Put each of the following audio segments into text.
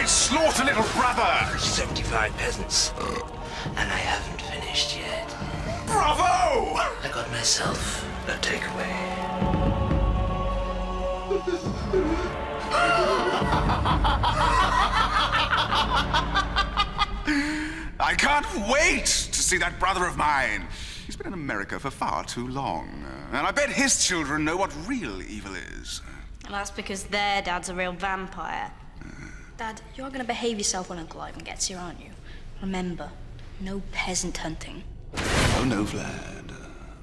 I slaughter little brother! 75 peasants. And I haven't finished yet. Bravo! I got myself a takeaway. I can't wait to see that brother of mine. He's been in America for far too long. And I bet his children know what real evil is. And that's because their dad's a real vampire. Dad, you're going to behave yourself when Uncle Ivan gets here, aren't you? Remember, no peasant hunting. Oh, no, Vlad.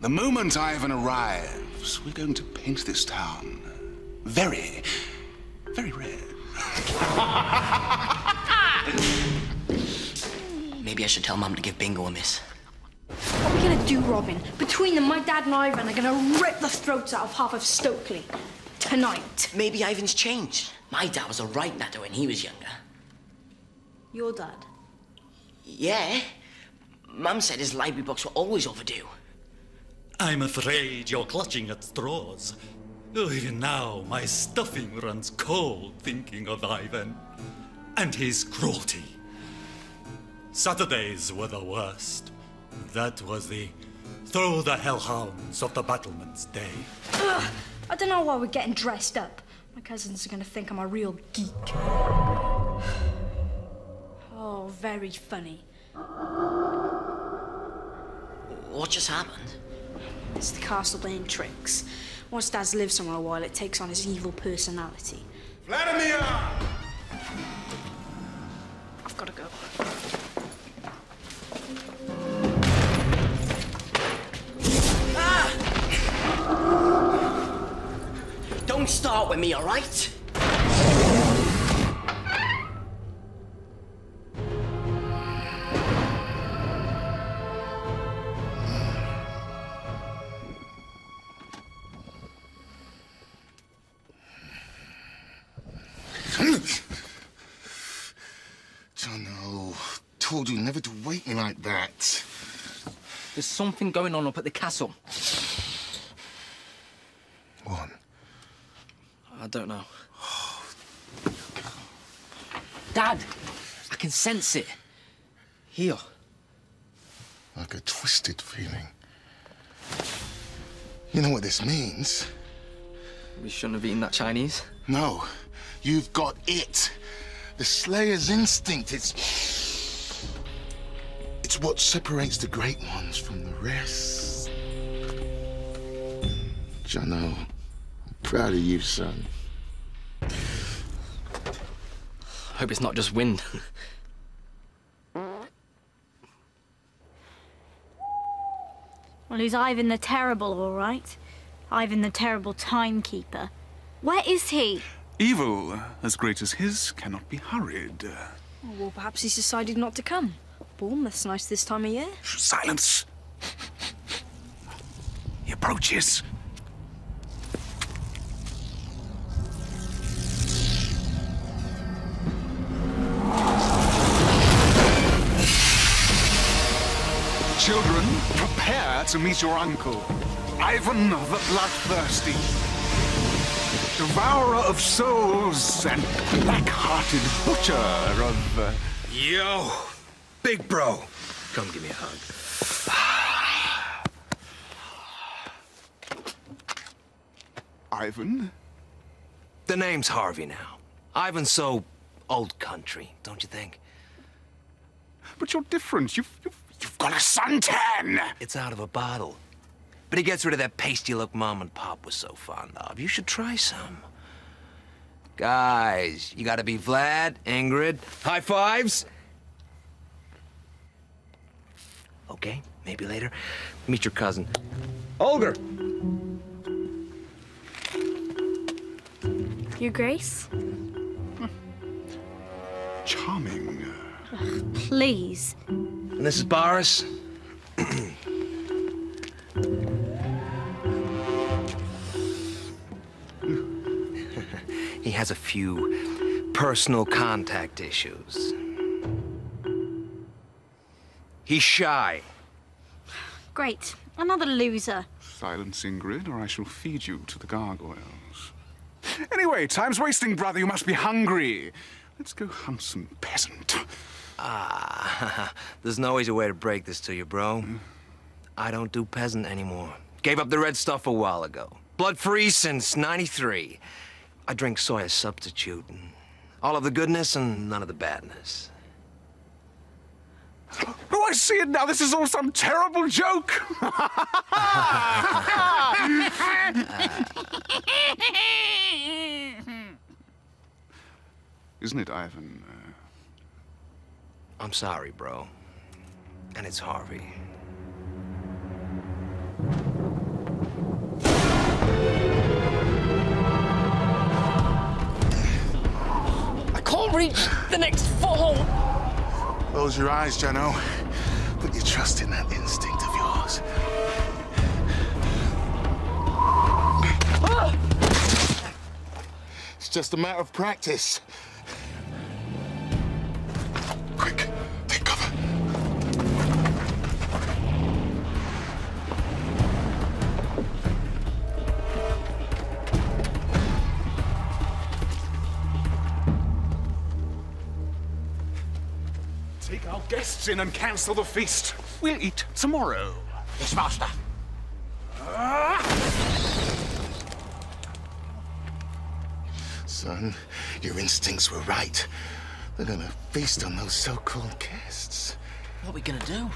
The moment Ivan arrives, we're going to paint this town very, very red. Maybe I should tell Mum to give Bingo a miss. What are we going to do, Robin? Between them, my dad and Ivan are going to rip the throats out of half of Stokely. Tonight. Maybe Ivan's changed. My dad was a right natter when he was younger. Your dad? Yeah. Mum said his library books were always overdue. I'm afraid you're clutching at straws. Oh, even now, my stuffing runs cold thinking of Ivan and his cruelty. Saturdays were the worst. That was the throw the hellhounds of the battlements day. Ugh, I don't know why we're getting dressed up. My cousins are going to think I'm a real geek. Oh, very funny. What just happened? It's the castle playing tricks. Once Dad's lived somewhere a while, it takes on his evil personality. Vladimir! I've got to go. Don't start with me, all right? Jono, told you never to wake me like that. There's something going on up at the castle. What? I don't know. Dad, I can sense it. Here. Like a twisted feeling. You know what this means? We shouldn't have eaten that Chinese. No, you've got it. The Slayer's instinct, it's what separates the great ones from the rest. Jono, I'm proud of you, son. Hope it's not just wind. Well, who's Ivan the Terrible, all right? Ivan the Terrible Timekeeper. Where is he? Evil as great as his cannot be hurried. Oh, well, perhaps he's decided not to come. Bournemouth's nice this time of year. Silence! He approaches. Children, prepare to meet your uncle, Ivan the Bloodthirsty, devourer of souls and black-hearted butcher of... Yo, big bro, come give me a hug. Ivan? The name's Harvey now. Ivan's so old country, don't you think? But you're different. You've got a suntan! It's out of a bottle. But he gets rid of that pasty look Mom and Pop was so fond of. You should try some. Guys, you gotta be Vlad, Ingrid. High fives? Okay, maybe later. Meet your cousin. Olger! Your Grace? Charming. Ugh, please. And this is Boris. He has a few personal contact issues. He's shy. Great. Another loser. Silence, Ingrid, or I shall feed you to the gargoyles. Anyway, time's wasting, brother. You must be hungry. Let's go hunt some peasant. Ah, there's no easy way to break this to you, bro. I don't do peasant anymore. Gave up the red stuff a while ago. Blood-free since '93. I drink soy as substitute. All of the goodness and none of the badness. Oh, I see it now. This is all some terrible joke. Isn't it, Ivan? I'm sorry, bro. And it's Harvey. I can't reach the next foothold. Close your eyes, Jano. Put your trust in that instinct of yours. It's just a matter of practice. Quick, take cover. Take our guests in and cancel the feast. We'll eat tomorrow. Yes, master. Son, your instincts were right. They're gonna feast on those so-called guests. What are we gonna do?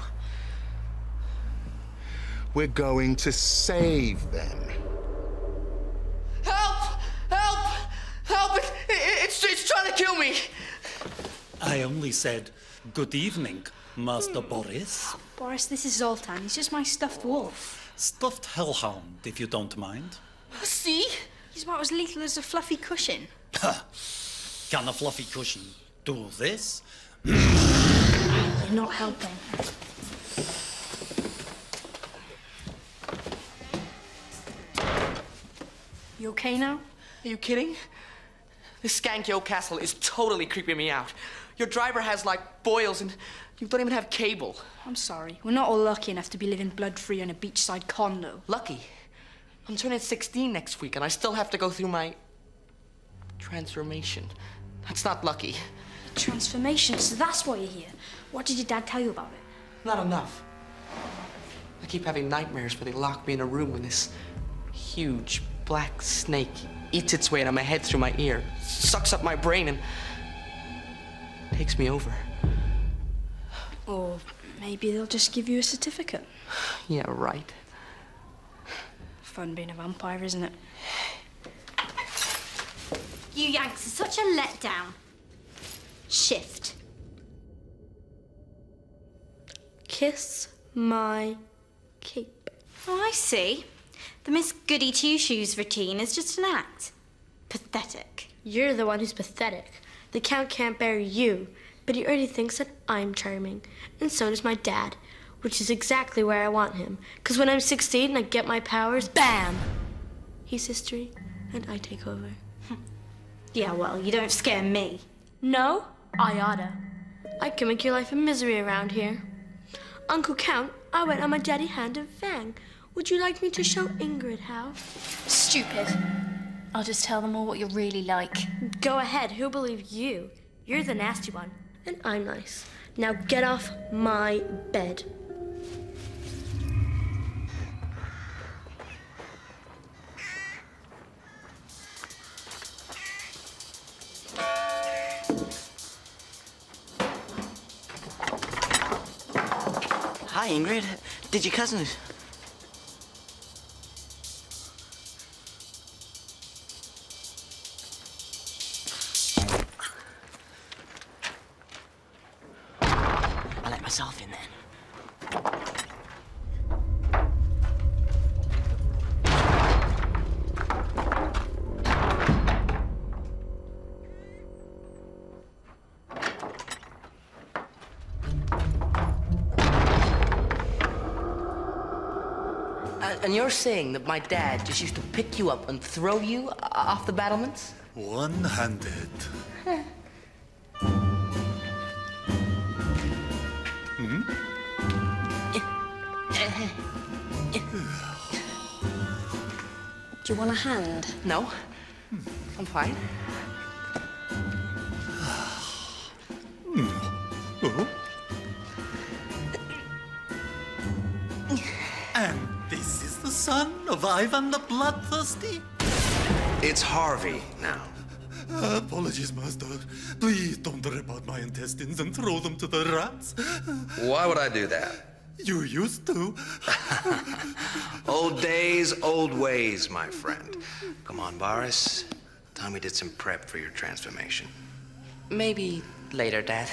We're going to save them. Help! Help! Help! It's trying to kill me! I only said, good evening, Master Boris. Boris, this is Zoltan. He's just my stuffed wolf. Stuffed hellhound, if you don't mind. See? He's about as lethal as a fluffy cushion. Can a fluffy cushion do this? You're not helping. You okay now? Are you kidding? This skanky old castle is totally creeping me out. Your driver has, like, boils, and you don't even have cable. I'm sorry. We're not all lucky enough to be living blood-free in a beachside condo. Lucky? I'm turning 16 next week, and I still have to go through my transformation. That's not lucky. Transformation, so that's why you're here. What did your dad tell you about it? Not enough. I keep having nightmares where they lock me in a room and this huge black snake eats its way out of my head through my ear, sucks up my brain, and takes me over. Or maybe they'll just give you a certificate. Yeah, right. Fun being a vampire, isn't it? You Yanks are such a letdown. Shift. Kiss my cape. Oh, I see. The Miss Goody Two-Shoes routine is just an act. Pathetic. You're the one who's pathetic. The Count can't bear you, but he already thinks that I'm charming. And so does my dad, which is exactly where I want him. Because when I'm 16 and I get my powers, bam! He's history, and I take over. Yeah, well, you don't scare me. No, I oughta. I can make your life a misery around here. Uncle Count, I went on my daddy hand of Fang. Would you like me to show Ingrid how? Stupid. I'll just tell them all what you're really like. Go ahead, who'll believe you? You're the nasty one, and I'm nice. Now get off my bed. Hi, Ingrid. Did your cousin... I let myself in then. And you're saying that my dad just used to pick you up and throw you off the battlements? One-handed. Do you want a hand? No. I'm fine. son of Ivan the Bloodthirsty? It's Harvey now. Apologies, Master. Please don't rip out my intestines and throw them to the rats. Why would I do that? You used to. Old days, old ways, my friend. Come on, Boris. Tommy did some prep for your transformation. Maybe later, Dad.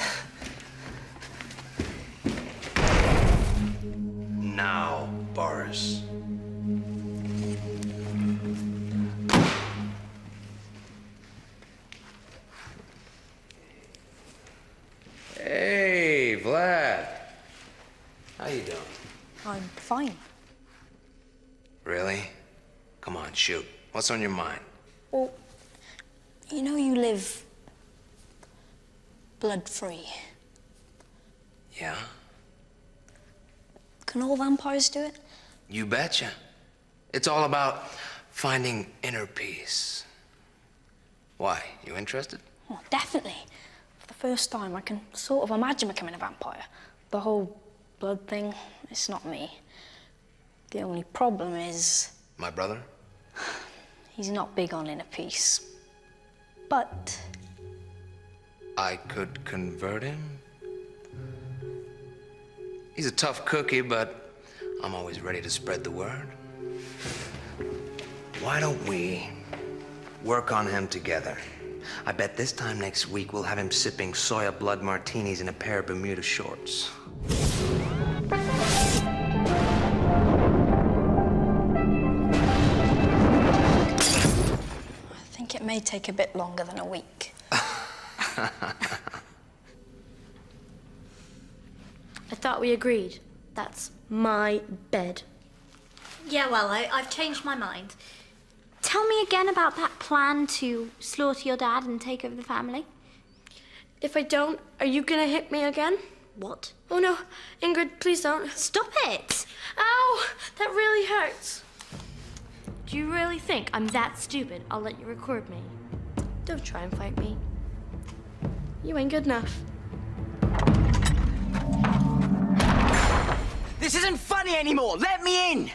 Now, Boris. Hey, Vlad. How you doing? I'm fine. Really? Come on, shoot. What's on your mind? Well, you know you live blood-free. Yeah? Can all vampires do it? You betcha. It's all about finding inner peace. Why? You interested? Oh, definitely. For the first time, I can sort of imagine becoming a vampire. The whole blood thing, it's not me. The only problem is... My brother? He's not big on inner peace. But... I could convert him? He's a tough cookie, but I'm always ready to spread the word. Why don't we work on him together? I bet this time next week we'll have him sipping soya blood martinis in a pair of Bermuda shorts. I think it may take a bit longer than a week. I thought we agreed. That's my bed. Yeah, well, I've changed my mind. Tell me again about that plan to slaughter your dad and take over the family. If I don't, are you gonna hit me again? What? Oh no, Ingrid, please don't. Stop it! Ow! That really hurts. Do you really think I'm that stupid? I'll let you record me. Don't try and fight me. You ain't good enough. This isn't funny anymore. Let me in.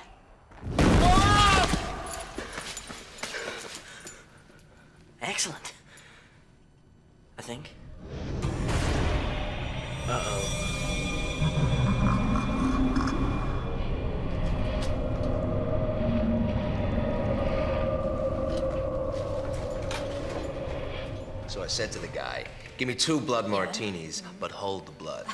Excellent. I think. Uh-oh. So I said to the guy, give me 2 blood martinis, but hold the blood.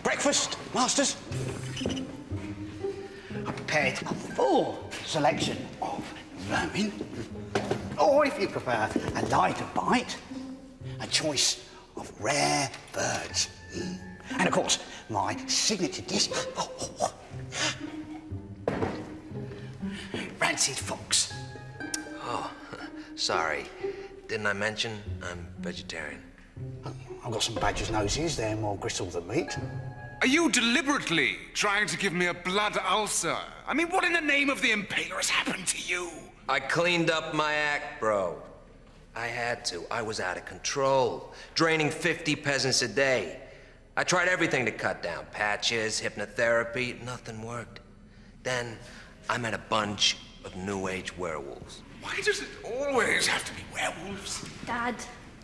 Breakfast, masters. I prepared a full selection of vermin, or if you prefer, a lighter bite, a choice of rare birds. And of course, my signature dish, rancid fox. Oh, sorry. Didn't I mention I'm vegetarian? I've got some badger's noses, they're more gristle than meat. Are you deliberately trying to give me a blood ulcer? I mean, what in the name of the Impaler has happened to you? I cleaned up my act, bro. I had to. I was out of control, draining 50 peasants a day. I tried everything to cut down. Patches, hypnotherapy, nothing worked. Then I met a bunch of New Age werewolves. Why does it always have to be werewolves? Dad.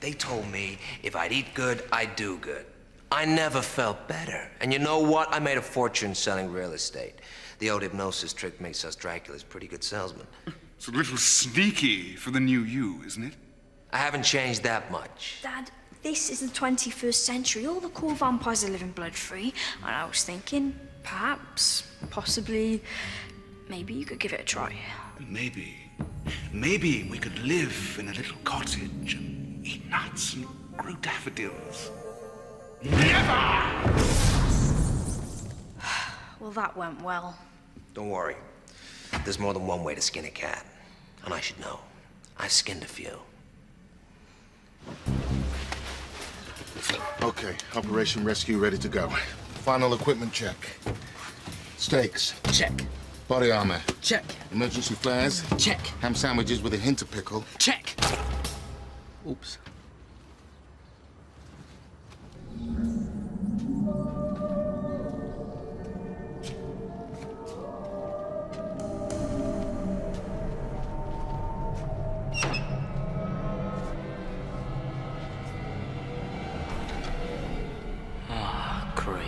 They told me if I'd eat good, I'd do good. I never felt better. And you know what? I made a fortune selling real estate. The old hypnosis trick makes us Draculas pretty good salesmen. It's a little sneaky for the new you, isn't it? I haven't changed that much. Dad, this is the 21st century. All the cool vampires are living blood-free. And I was thinking, perhaps, possibly, maybe you could give it a try. Maybe. Maybe we could live in a little cottage and eat nuts and grow daffodils. Never! Well, that went well. Don't worry. There's more than one way to skin a cat. And I should know. I've skinned a few. Okay, Operation Rescue ready to go. Final equipment check. Stakes. Check. Body armor. Check. Emergency flares. Check. Ham sandwiches with a hint of pickle. Check. Oops. Ah, great.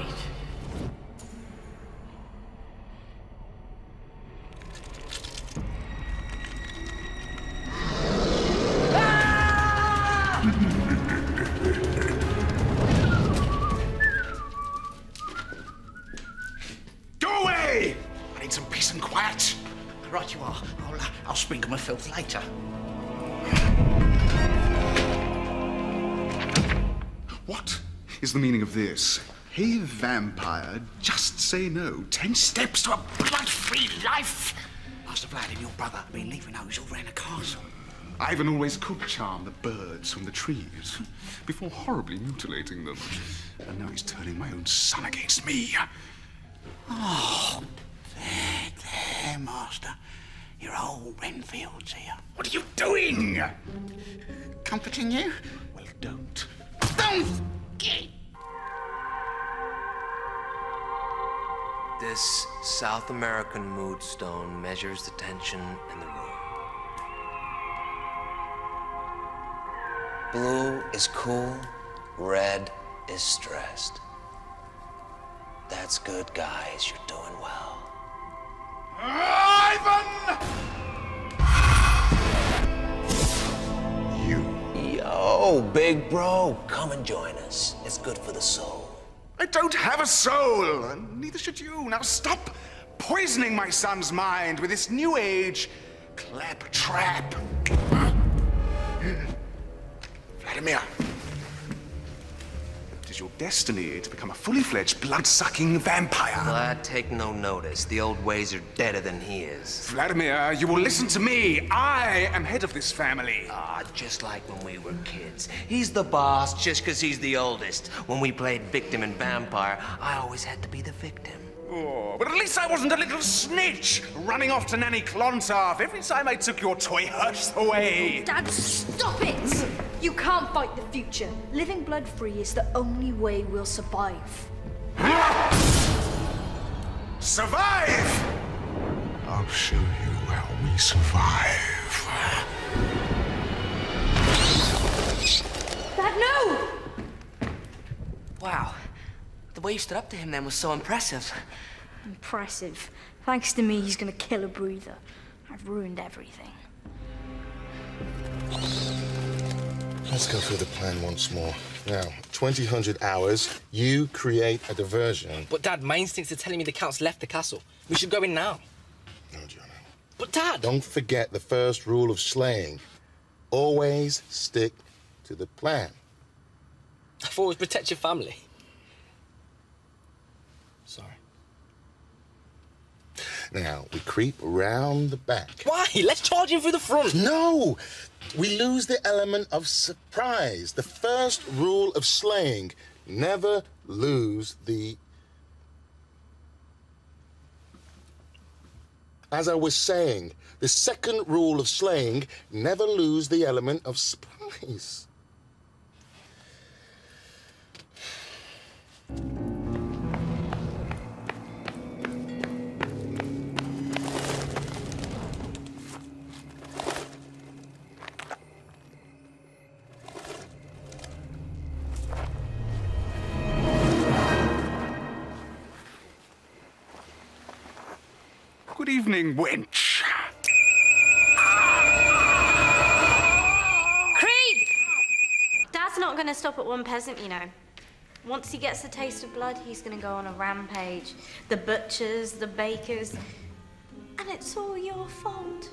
Go away! I need some peace and quiet. Right you are. I'll sprinkle my filth later. What is the meaning of this? Hey, vampire, just say no. 10 steps to a blood-free life. Master Vlad and your brother have been leaving those all around the castle. Ivan always could charm the birds from the trees before horribly mutilating them. And now he's turning my own son against me. Oh, there, Master. Your old Renfield's here. What are you doing? Comforting you? Well, don't. Don't! Get. This South American mood stone measures the tension in the room. Blue is cool, red is stressed. That's good, guys. You're doing well. Ivan! You. Yo, big bro, come and join us. It's good for the soul. I don't have a soul, and neither should you. Now stop poisoning my son's mind with this new age claptrap. Vladimir, it is your destiny to become a fully fledged blood-sucking vampire. Vlad, take no notice. The old ways are deader than he is. Vladimir, you will listen to me. I am head of this family. Ah, just like when we were kids. He's the boss just because he's the oldest. When we played victim and vampire, I always had to be the victim. Oh, but at least I wasn't a little snitch running off to Nanny Clontarf every time I took your toy hearse away. Dad, stop it! You can't fight the future. Living blood-free is the only way we'll survive. Survive? I'll show you how we survive. Dad, no! Wow. The way you stood up to him then was so impressive. Impressive. Thanks to me, he's gonna kill a breather. I've ruined everything. Let's go through the plan once more. Now, 2000 hours, you create a diversion. But Dad, my instincts are telling me the Count's left the castle. We should go in now. No, Jono. But Dad! Don't forget the first rule of slaying. Always stick to the plan. I thought it was protect your family. Sorry. Now, we creep round the back. Why? Let's charge him through the front. No! We lose the element of surprise. The first rule of slaying. Never lose the... As I was saying, the second rule of slaying, never lose the element of surprise. Good evening, wench. Creep! Dad's not gonna stop at one peasant, you know. Once he gets the taste of blood, he's gonna go on a rampage. The butchers, the bakers, and it's all your fault.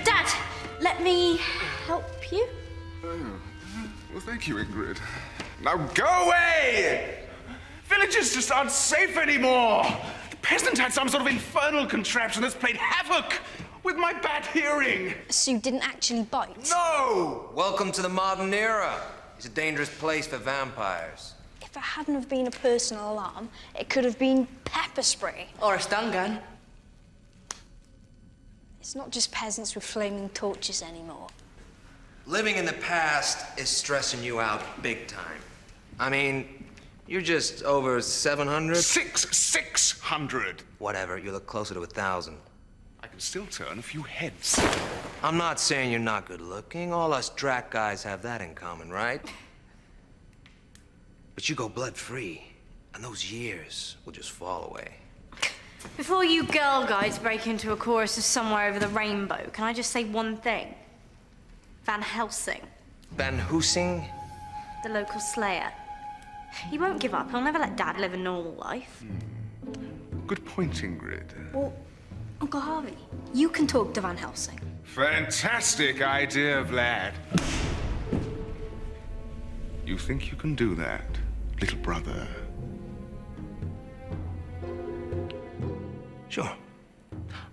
Dad, let me help you. Oh, well, thank you, Ingrid. Now go away! Villages just aren't safe anymore. The peasant had some sort of infernal contraption that's played havoc with my bad hearing. So you didn't actually bite? No! Welcome to the modern era. It's a dangerous place for vampires. If If it hadn't have been a personal alarm, it could have been pepper spray. Or a stun gun. It's not just peasants with flaming torches anymore. Living in the past is stressing you out big time. I mean, you're just over 700? 600! Whatever, you look closer to 1,000. I can still turn a few heads. I'm not saying you're not good looking. All us Drac guys have that in common, right? But you go blood-free, and those years will just fall away. Before you girl guys break into a chorus of Somewhere Over the Rainbow, can I just say one thing? Van Helsing. Van Helsing? The local slayer. He won't give up. He'll never let Dad live a normal life. Good point, Ingrid. Well, Uncle Harvey, you can talk to Van Helsing. Fantastic idea, Vlad. You think you can do that, little brother? Sure.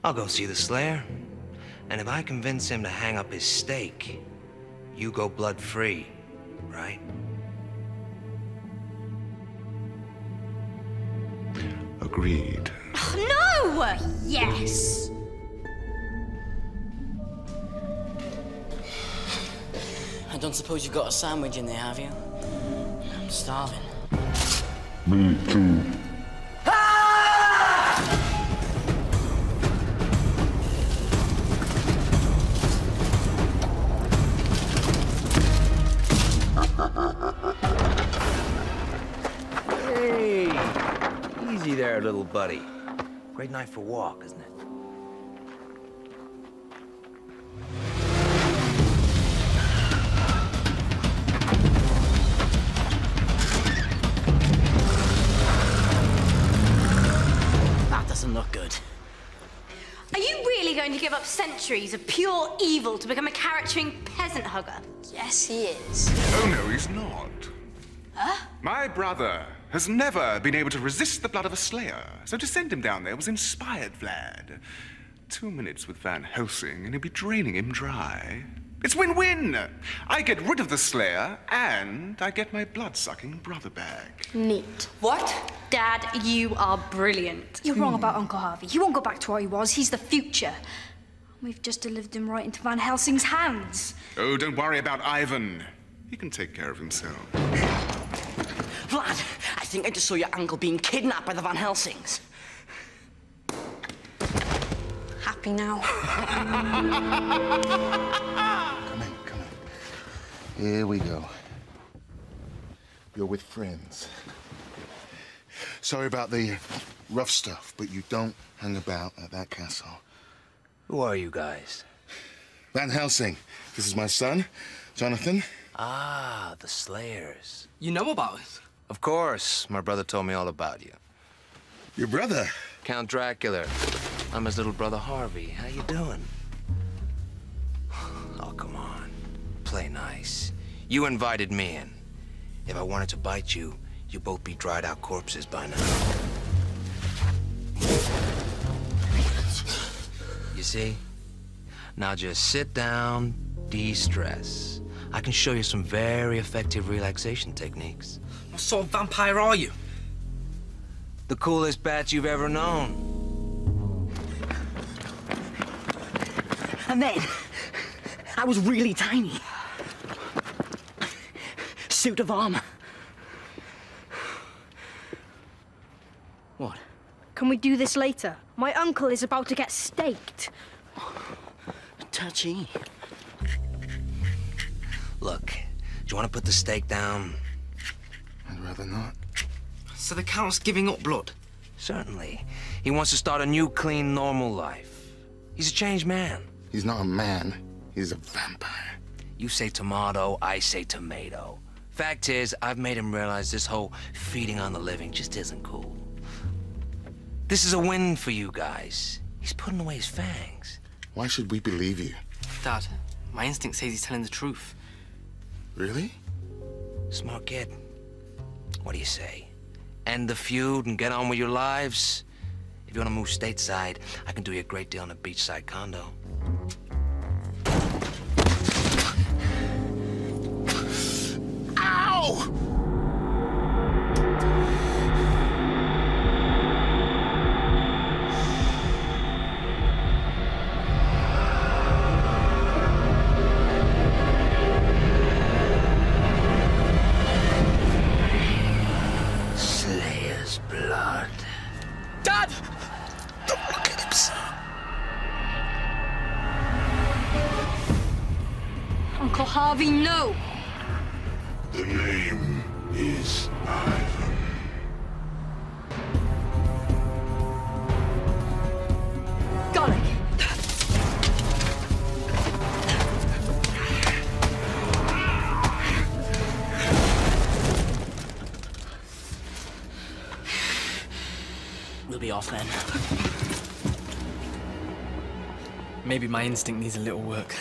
I'll go see the Slayer. And if I convince him to hang up his stake, you go blood-free, right? Agreed. No! Yes! I don't suppose you got a sandwich in there, have you? I'm starving. Me too. Hey! Easy there, little buddy. Great night for a walk, isn't it? That doesn't look good. Are you really going to give up centuries of pure evil to become a carrot-chewing peasant hugger? Yes, he is. Oh, no, he's not. Huh? My brother has never been able to resist the blood of a slayer, so to send him down there was inspired, Vlad. 2 minutes with Van Helsing, and he'll be draining him dry. It's win-win. I get rid of the slayer, and I get my blood-sucking brother back. Neat. What? Dad, you are brilliant. You're wrong about Uncle Harvey. He won't go back to what he was. He's the future. We've just delivered him right into Van Helsing's hands. Oh, don't worry about Ivan. He can take care of himself. Vlad, I think I just saw your uncle being kidnapped by the Van Helsings. Happy now? Come in. Here we go. You're with friends. Sorry about the rough stuff, but you don't hang about at that castle. Who are you guys? Van Helsing. This is my son, Jonathan. Ah, the Slayers. You know about us? Of course. My brother told me all about you. Your brother? Count Dracula. I'm his little brother Harvey. How you doing? Oh, come on. Play nice. You invited me in. If I wanted to bite you, you'd both be dried out corpses by now. You see? Now just sit down, de-stress. I can show you some very effective relaxation techniques. What sort of vampire are you? The coolest bat you've ever known. And then, I was really tiny. Suit of armor. What? Can we do this later? My uncle is about to get staked. Touchy. Look, do you want to put the stake down? I'd rather not. So the Count's giving up blood? Certainly. He wants to start a new, clean, normal life. He's a changed man. He's not a man. He's a vampire. You say tomato, I say tomato. Fact is, I've made him realize this whole feeding on the living just isn't cool. This is a win for you guys. He's putting away his fangs. Why should we believe you? Dad, my instinct says he's telling the truth. Really? Smart kid. What do you say? End the feud and get on with your lives? If you want to move stateside, I can do you a great deal in a beachside condo. Ow! Harvey, no! The name is Ivan. Got it! We'll be off then. Maybe my instinct needs a little work.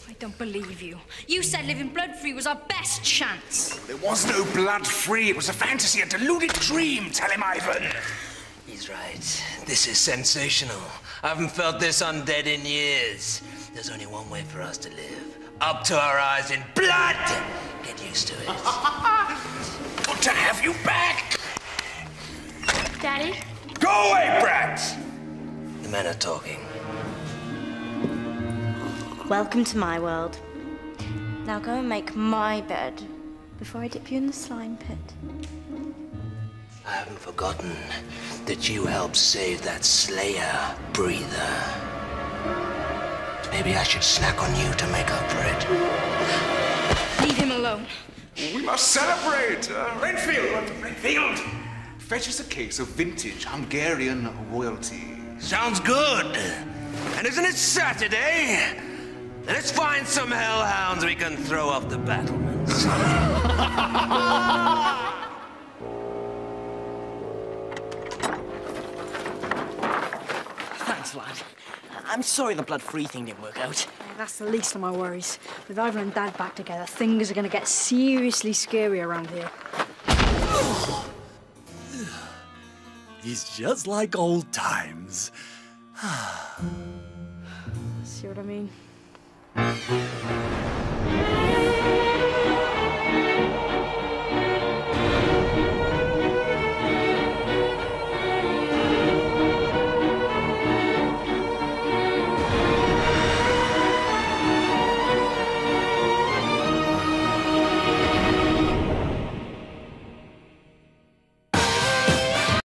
I don't believe you. You said living blood-free was our best chance. There was no blood-free. It was a fantasy, a deluded dream. Tell him, Ivan. He's right. This is sensational. I haven't felt this undead in years. There's only one way for us to live. Up to our eyes in blood! Get used to it. Good to have you back. Daddy? Go away, brats! The men are talking. Welcome to my world. Now go and make my bed before I dip you in the slime pit. I haven't forgotten that you helped save that Slayer breather. Maybe I should snack on you to make up for it. Leave him alone. We must celebrate. Renfield! Fetch us a case of vintage Hungarian royalty. Sounds good. And isn't it Saturday? Let's find some hellhounds we can throw off the battlements. Thanks, lad. I'm sorry the blood-free thing didn't work out. That's the least of my worries. With Ivan and Dad back together, things are going to get seriously scary around here. It's just like old times. See what I mean?